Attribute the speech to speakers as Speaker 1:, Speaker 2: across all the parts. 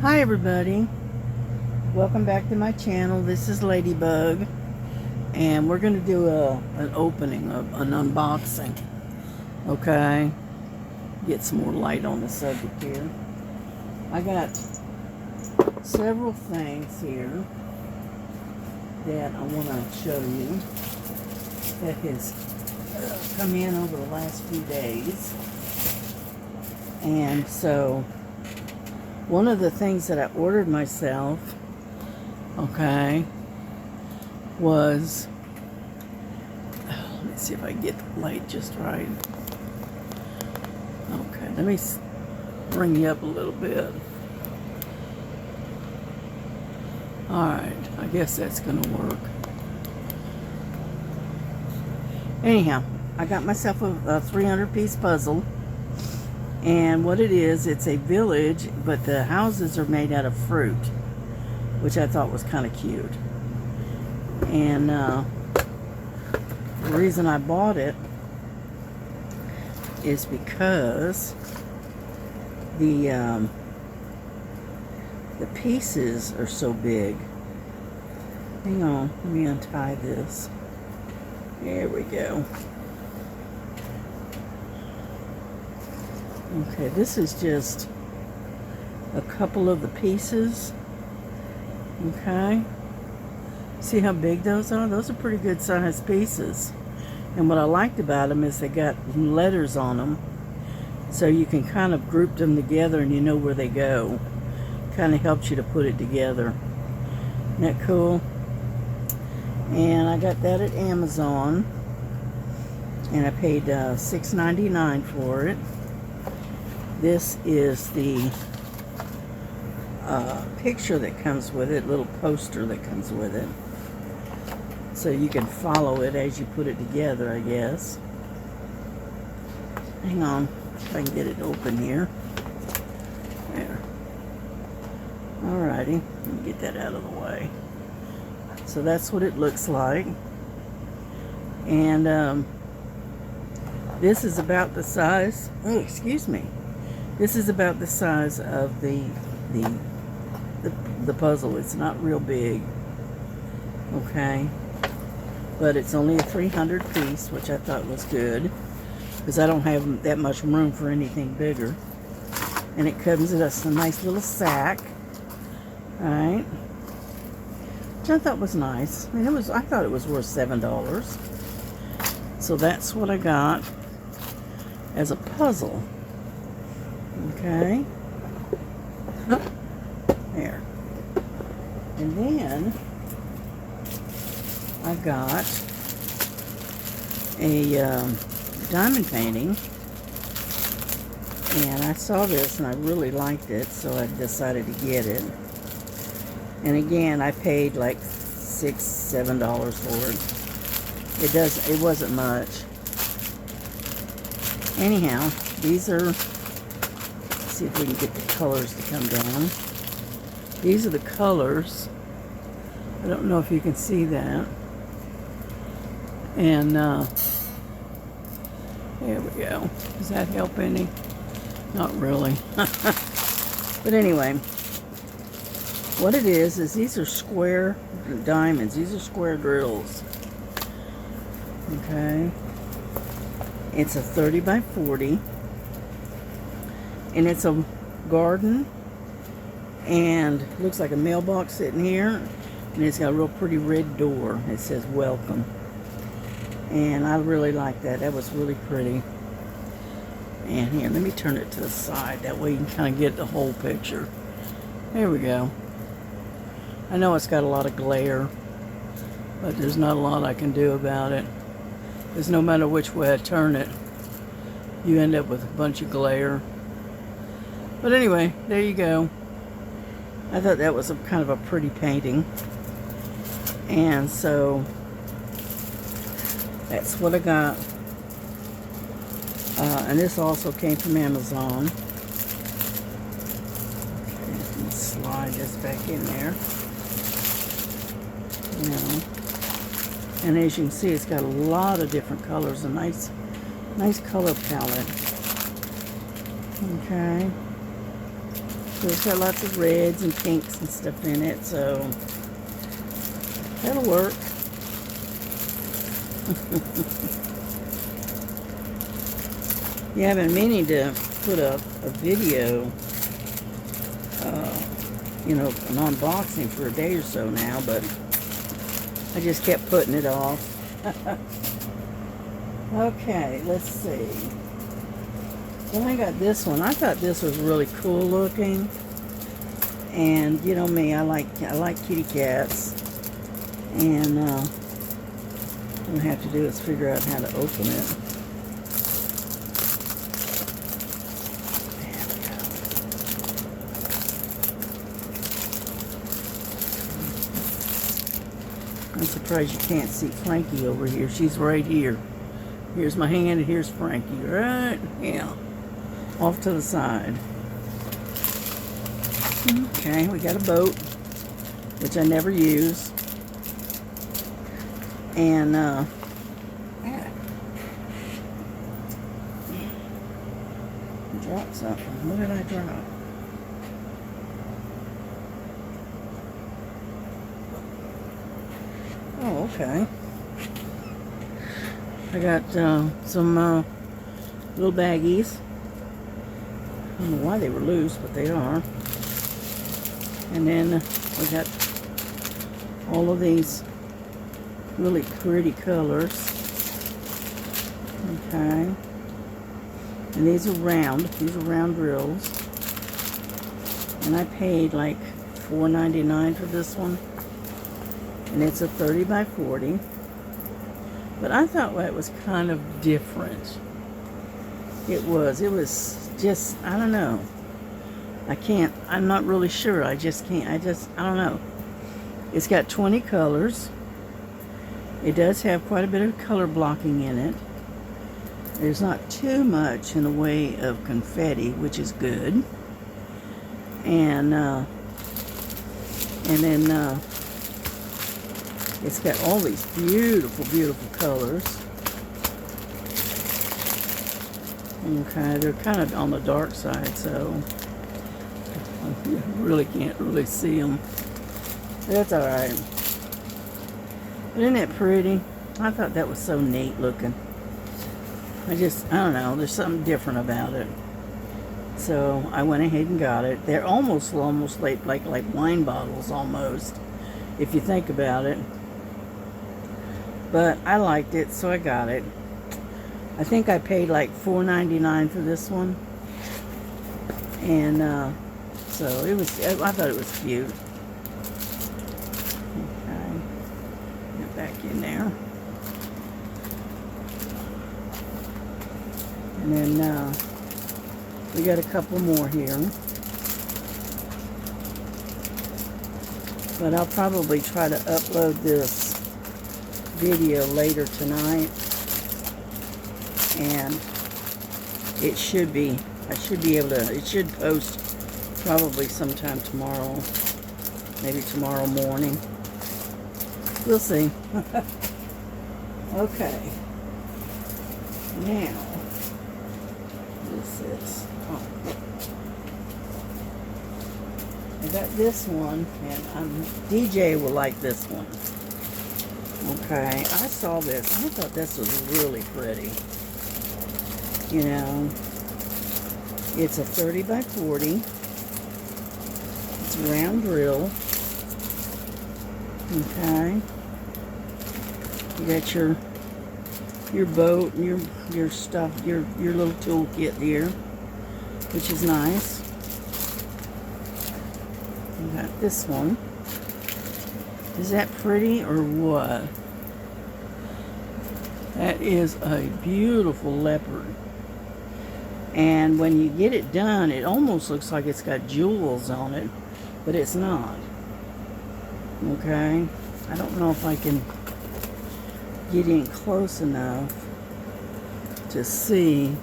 Speaker 1: Hi everybody, welcome back to my channel. This is Ladybug, and we're going to do an opening, an unboxing. Okay, get some more light on the subject here. I got several things here that I want to show you that has come in over the last few days. And so one of the things that I ordered myself, okay, was, let me see if I can get the light just right. Okay, let me bring you up a little bit. Alright, I guess that's gonna work. Anyhow, I got myself a 300-piece puzzle. And what it is, it's a village, but the houses are made out of fruit, which I thought was kind of cute. And the reason I bought it is because the pieces are so big. Hang on, let me untie this. There we go. Okay, this is just a couple of the pieces. Okay. See how big those are? Those are pretty good sized pieces. And what I liked about them is they got letters on them. So you can kind of group them together and you know where they go. Kind of helps you to put it together. Isn't that cool? And I got that at Amazon. And I paid $6.99 for it. This is the picture that comes with it, little poster that comes with it. So you can follow it as you put it together, I guess. Hang on, if I can get it open here. There. Alrighty, let me get that out of the way. So that's what it looks like. And this is about the size, oh, excuse me. This is about the size of the puzzle. It's not real big, okay? But it's only a 300 piece, which I thought was good, because I don't have that much room for anything bigger. And it comes in a nice little sack, all right? Which I thought was nice. I mean, I thought it was worth $7. So that's what I got as a puzzle. Okay. There. And then I got a diamond painting. And I saw this and I really liked it, so I decided to get it. And again, I paid like $6, $7 for it. It wasn't much. Anyhow, these are, let's see if we can get the colors to come down. These are the colors. I don't know if you can see that. And there we go. Does that help any? Not really. But anyway, what it is these are square diamonds. These are square drills. Okay. It's a 30 by 40. And it's a garden. And looks like a mailbox sitting here. And it's got a real pretty red door. It says welcome. And I really like that. That was really pretty. And here, let me turn it to the side. That way you can kind of get the whole picture. There we go. I know it's got a lot of glare, but there's not a lot I can do about it. Because no matter which way I turn it, you end up with a bunch of glare. But anyway, there you go. I thought that was kind of a pretty painting. And so that's what I got. And this also came from Amazon. Okay, let me slide this back in there. And as you can see, it's got a lot of different colors. A nice color palette. Okay. So it's got lots of reds and pinks and stuff in it, so that'll work. Yeah, I've been meaning to put up a video, you know, an unboxing for a day or so now, but I just kept putting it off. Okay, let's see. Then I got this one. I thought this was really cool looking, and you know me, I like kitty cats, and what I have to do is figure out how to open it. I'm surprised you can't see Frankie over here. She's right here. Here's my hand and here's Frankie. Right? Yeah. Off to the side. Okay, we got a boat, which I never use. And, dropped something. What did I drop? Oh, okay. I got some little baggies. I don't know why they were loose, but they are. And then we got all of these really pretty colors. Okay. And these are round. These are round drills. And I paid like $4.99 for this one. And it's a 30 by 40. But I thought that was kind of different. It was just, I don't know. I'm not really sure. I don't know. It's got 20 colors. It does have quite a bit of color blocking in it. There's not too much in the way of confetti, which is good. And then it's got all these beautiful, beautiful colors. Okay, they're kind of on the dark side, so you really can't really see them. That's all right. But isn't it pretty? I thought that was so neat looking. I don't know, there's something different about it. So I went ahead and got it. They're almost like wine bottles almost, if you think about it. But I liked it, so I got it. I think I paid like $4.99 for this one. And so I thought it was cute. Okay. Get back in there. And then we got a couple more here. But I'll probably try to upload this video later tonight. And it should post probably sometime tomorrow. Maybe tomorrow morning. We'll see. Okay. Now, this is, I got this one, and DJ will like this one. Okay, I saw this. I thought this was really pretty. You know, it's a 30 by 40. It's a round drill. Okay. You got your boat and your stuff, your little toolkit here, which is nice. You got this one. Is that pretty or what? That is a beautiful leopard. And when you get it done, it almost looks like it's got jewels on it, but it's not. Okay? I don't know if I can get in close enough to see.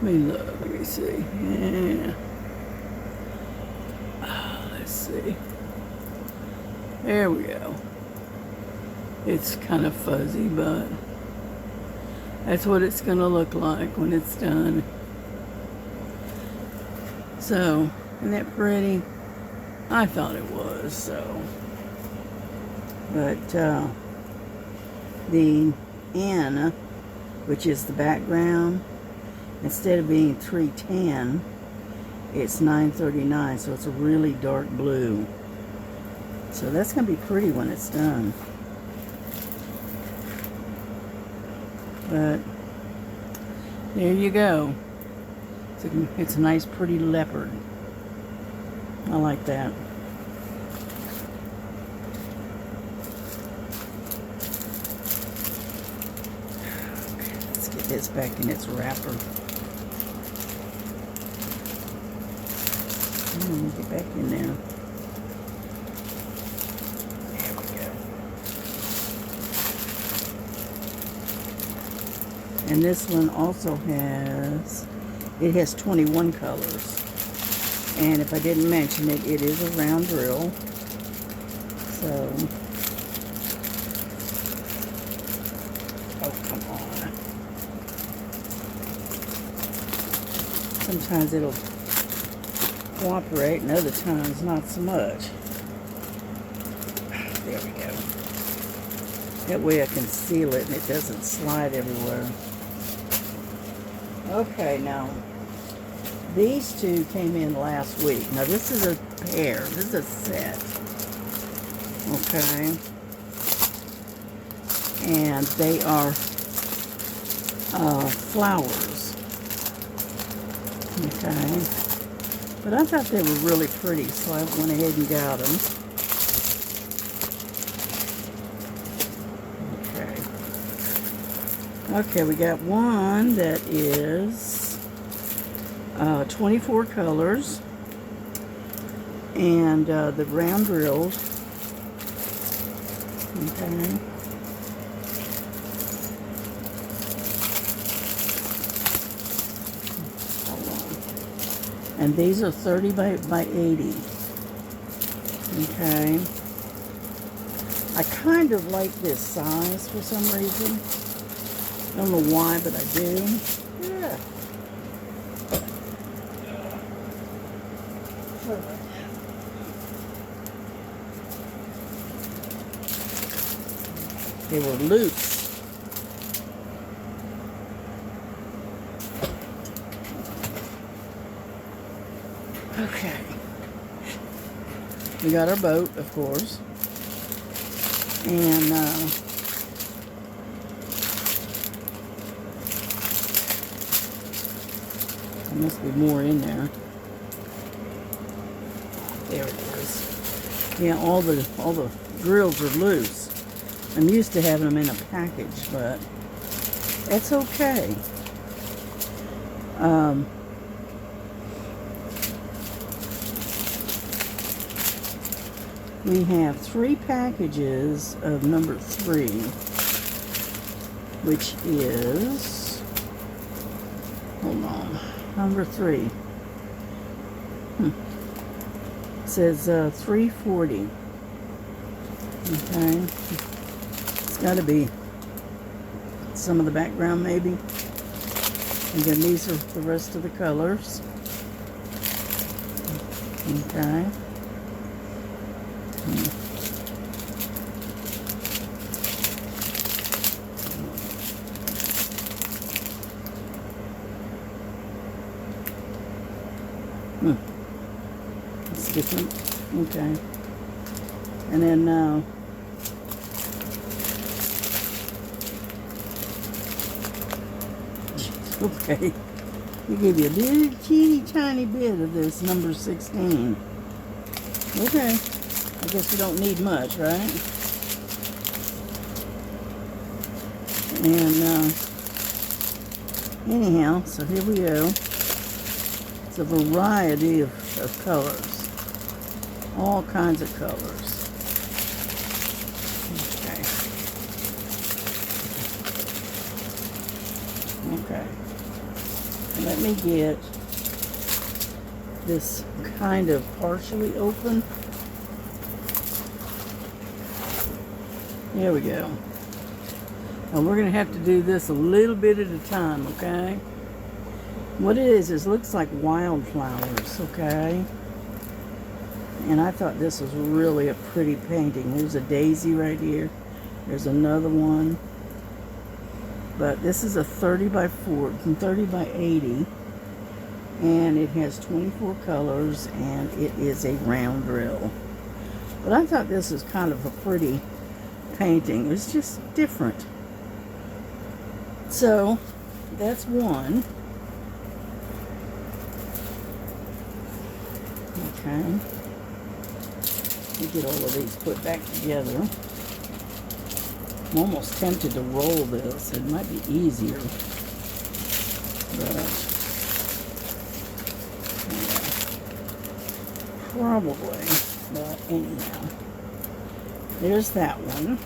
Speaker 1: Let me see. Yeah. Let's see. There we go. It's kind of fuzzy, but that's what it's going to look like when it's done. So, isn't that pretty? I thought it was, so. But the N, which is the background, instead of being 310, it's 939, so it's a really dark blue. So that's going to be pretty when it's done. But there you go. It's a nice, pretty leopard. I like that. Okay, let's get this back in its wrapper. Get back in there. There we go. And this one also has, it has 21 colors. And if I didn't mention it, it is a round drill. So, oh, come on. Sometimes it'll cooperate and other times not so much. There we go. That way I can seal it and it doesn't slide everywhere. Okay, now these two came in last week. Now this is a pair. This is a set. Okay. And they are flowers. Okay. But I thought they were really pretty, so I went ahead and got them. Okay, we got one that is 24 colors, and the round drills. Okay. Hold on. And these are 30 by 80. Okay. I kind of like this size for some reason. I don't know why, but I do. Yeah. They were loose. Okay. We got our boat, of course. And there must be more in there. There it is. Yeah, all the grills are loose. I'm used to having them in a package, but it's okay. We have 3 packages of number 3, which is, hold on, number 3. It says 340. Okay. It's got to be some of the background maybe. And then these are the rest of the colors. Okay. It's different. Okay. And then okay. We give you a little teeny tiny bit of this number 16. Okay. I guess we don't need much, right? And anyhow, so here we go. It's a variety of colors. All kinds of colors. Okay. Okay. Let me get this kind of partially open. There we go. And we're going to have to do this a little bit at a time, okay? What it is looks like wildflowers, okay? And I thought this was really a pretty painting. There's a daisy right here. There's another one. But this is a 30 by 80. And it has 24 colors, and it is a round drill. But I thought this was kind of a pretty painting. It was just different. So, that's one. Okay. Let me get all of these put back together. I'm almost tempted to roll this. It might be easier. But, yeah, probably. But anyhow. There's that one.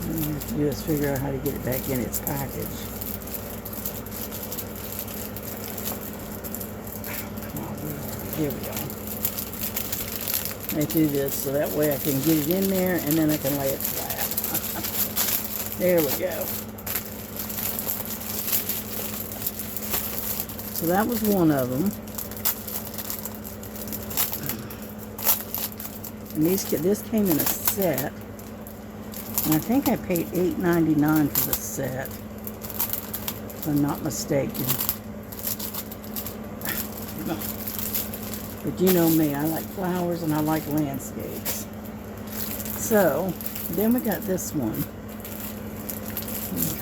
Speaker 1: All you have to do is figure out how to get it back in its package. Here we go. I do this so that way I can get it in there and then I can lay it flat. There we go. So that was one of them. And this came in a set. And I think I paid $8.99 for the set, if I'm not mistaken. But you know me, I like flowers and I like landscapes. So, then we got this one.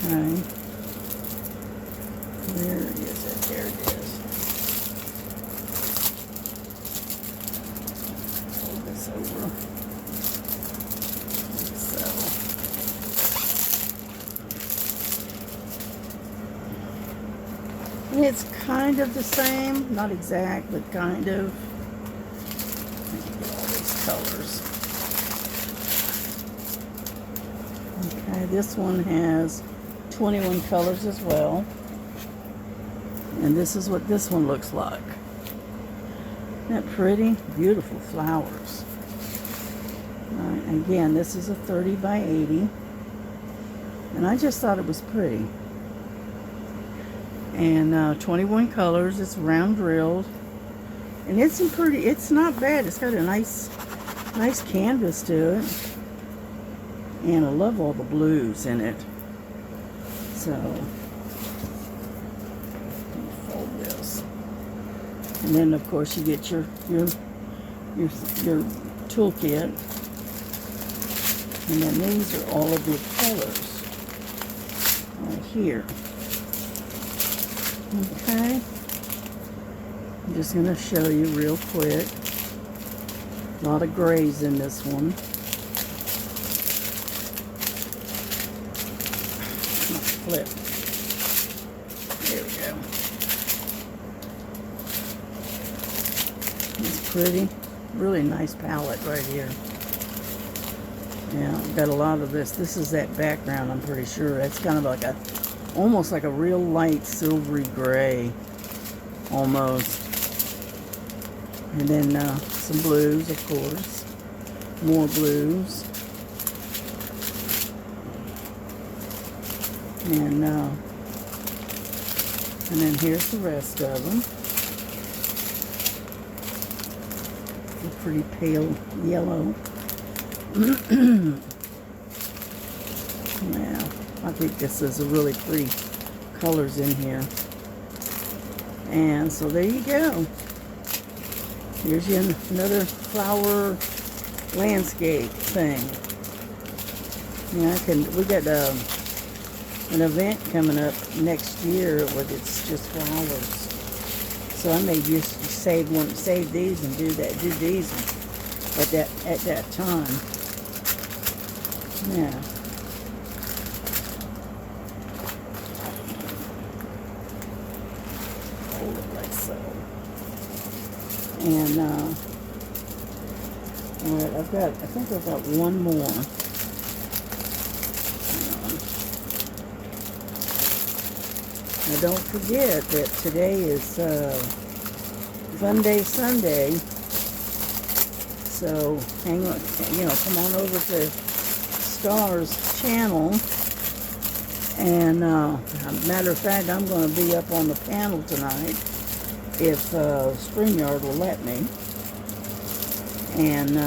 Speaker 1: Okay. Where is it? There it is. Fold this over. So. And it's kind of the same. Not exact, but kind of. Colors. Okay, this one has 21 colors as well. And this is what this one looks like. Isn't that pretty? Beautiful flowers. Again, this is a 30 by 80. And I just thought it was pretty. And 21 colors. It's round drilled. And it's not bad. It's got a nice canvas to it. And I love all the blues in it. So, fold this. And then of course you get your toolkit. And then these are all of your colors. Right here. Okay. I'm just going to show you real quick. A lot of grays in this one. Flip. There we go. It's pretty. Really nice palette right here. Yeah, I've got a lot of this. This is that background, I'm pretty sure. It's kind of like almost like a real light silvery gray. Almost. And then some blues, of course. More blues. And then here's the rest of them. A pretty pale yellow. Yeah, I think this is a really pretty colors in here. And so there you go. Here's another flower landscape thing. Yeah, we got an event coming up next year where it's just flowers. So I may just save these and do these at that time. Yeah. Hold it like so. And all right, I think I've got one more. Now don't forget that today is Fun Day Sunday. So hang on, come on over to Star's channel And matter of fact, I'm going to be up on the panel tonight if StreamYard will let me. And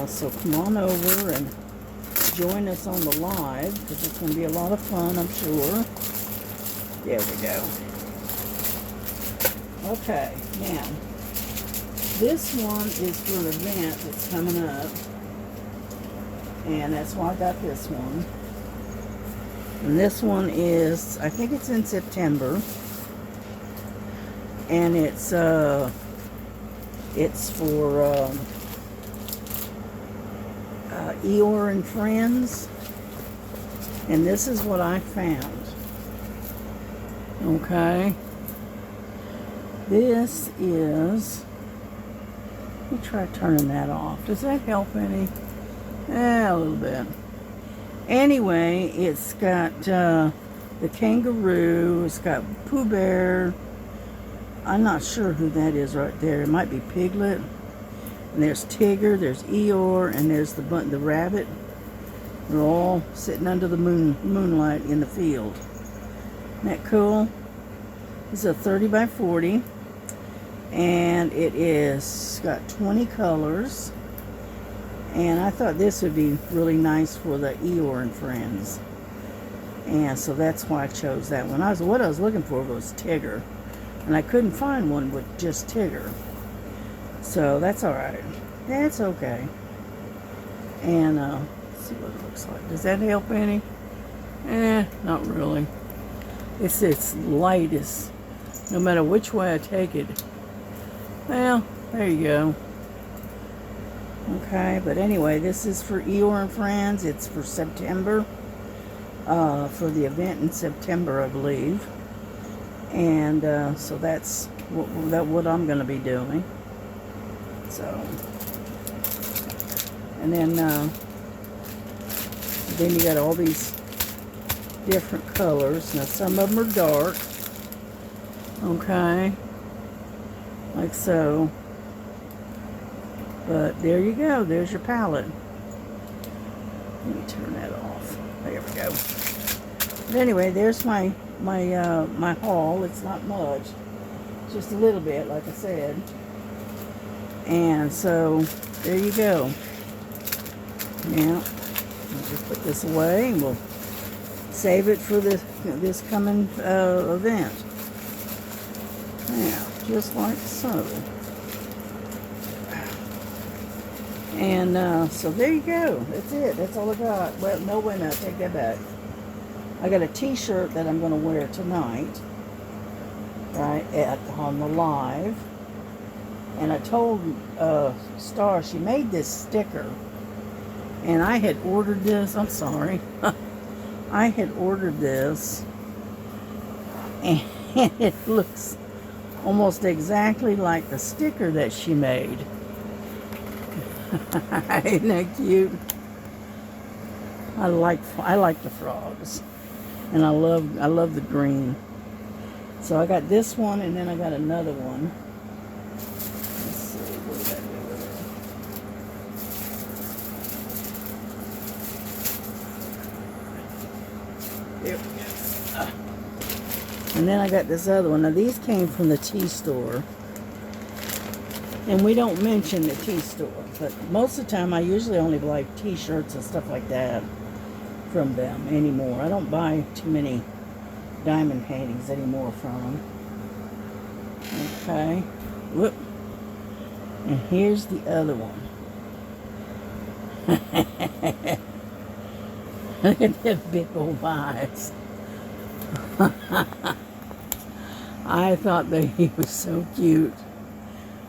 Speaker 1: so come on over and join us on the live, because it's going to be a lot of fun, I'm sure. There we go. Okay, now, this one is for an event that's coming up, and that's why I got this one. And this one is, I think it's in September, and it's for Eeyore and Friends, and this is what I found. Okay, this is, let me try turning that off. Does that help any? A little bit. Anyway, it's got the kangaroo, it's got Pooh Bear. I'm not sure who that is right there. It might be Piglet. And there's Tigger, there's Eeyore, and there's the rabbit. They're all sitting under the moonlight in the field. Isn't that cool? It's a 30 by 40, and it is got 20 colors. And I thought this would be really nice for the Eeyore and Friends, and so that's why I chose that one. What I was looking for was Tigger, and I couldn't find one with just Tigger. So that's all right. That's okay. And let's see what it looks like. Does that help any? Not really. It's light. Is no matter which way I take it. Well, there you go. Okay, but anyway, this is for Eeyore and Friends. It's for September. For the event in September, I believe. And so that's what I'm going to be doing. So, and then you got all these different colors. Now some of them are dark, okay, like so. But there you go. There's your palette. Let me turn that off. There we go. But anyway, there's my haul. It's not much, just a little bit, like I said. And so, there you go. Now, I'll just put this away, and we'll save it for this coming event. Now, just like so. And so there you go. That's it. That's all I got. Well, no, wait a minute. Take that back. I got a t-shirt that I'm going to wear tonight, right, on the live. And I told Star, she made this sticker, and I had ordered this. I'm sorry. I had ordered this, and it looks almost exactly like the sticker that she made. Isn't that cute? I like the frogs, and I love the green. So I got this one, and then I got another one. There we go. And then I got this other one. Now these came from the tea store. And we don't mention the tea store, but most of the time I usually only buy t-shirts and stuff like that from them anymore. I don't buy too many diamond paintings anymore from them. Okay. Whoop. And here's the other one. Look at that big old eyes. I thought that he was so cute.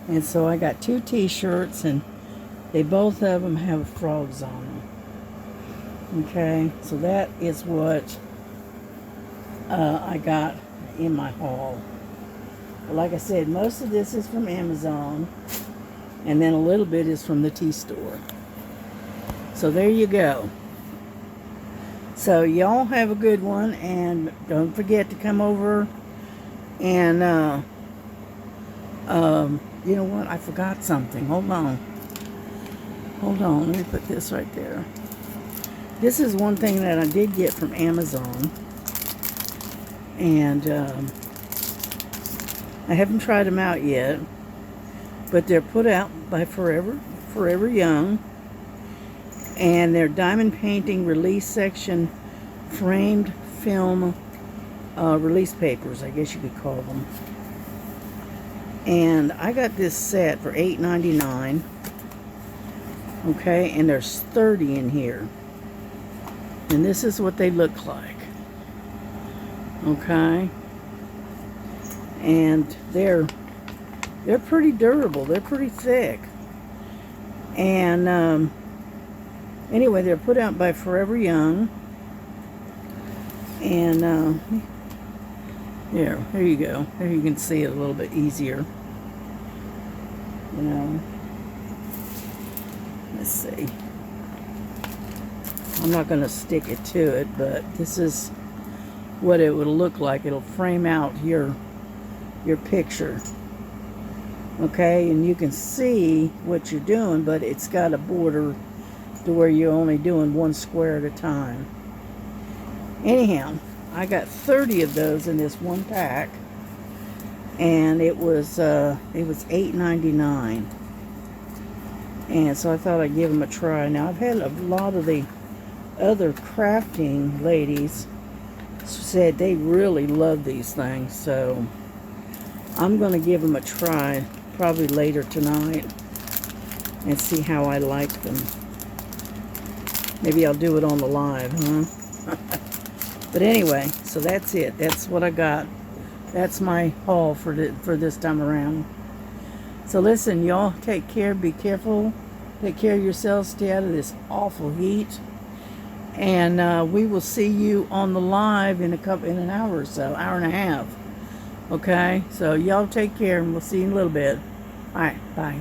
Speaker 1: And so I got two t-shirts, and both of them have frogs on them. Okay, so that is what I got in my haul. But like I said, most of this is from Amazon, and then a little bit is from the tea store. So there you go. So y'all have a good one, and don't forget to come over and you know what? I forgot something. Hold hold on, let me put this right there. This is one thing that I did get from Amazon. And I haven't tried them out yet. But they're put out by Forever Young. And they're diamond painting release section framed film release papers, I guess you could call them. And I got this set for $8.99. Okay, and there's 30 in here. And this is what they look like. Okay. And they're pretty durable. They're pretty thick. And anyway, they're put out by Forever Young. And there you go. There you can see it a little bit easier. You know. Let's see. I'm not going to stick it to it, but this is what it would look like. It'll frame out your picture. Okay, and you can see what you're doing, but it's got a border to where you're only doing one square at a time. Anyhow, I got 30 of those in this one pack, and it was $8.99. And so I thought I'd give them a try. Now, I've had a lot of the other crafting ladies said they really love these things, so I'm going to give them a try probably later tonight and see how I like them. Maybe I'll do it on the live, huh? But anyway, so that's it. That's what I got. That's my haul for this time around. So listen, y'all, take care, be careful, take care of yourselves, stay out of this awful heat, and we will see you on the live in an hour or so, hour and a half. Okay, so y'all take care, and we'll see you in a little bit. All right, bye.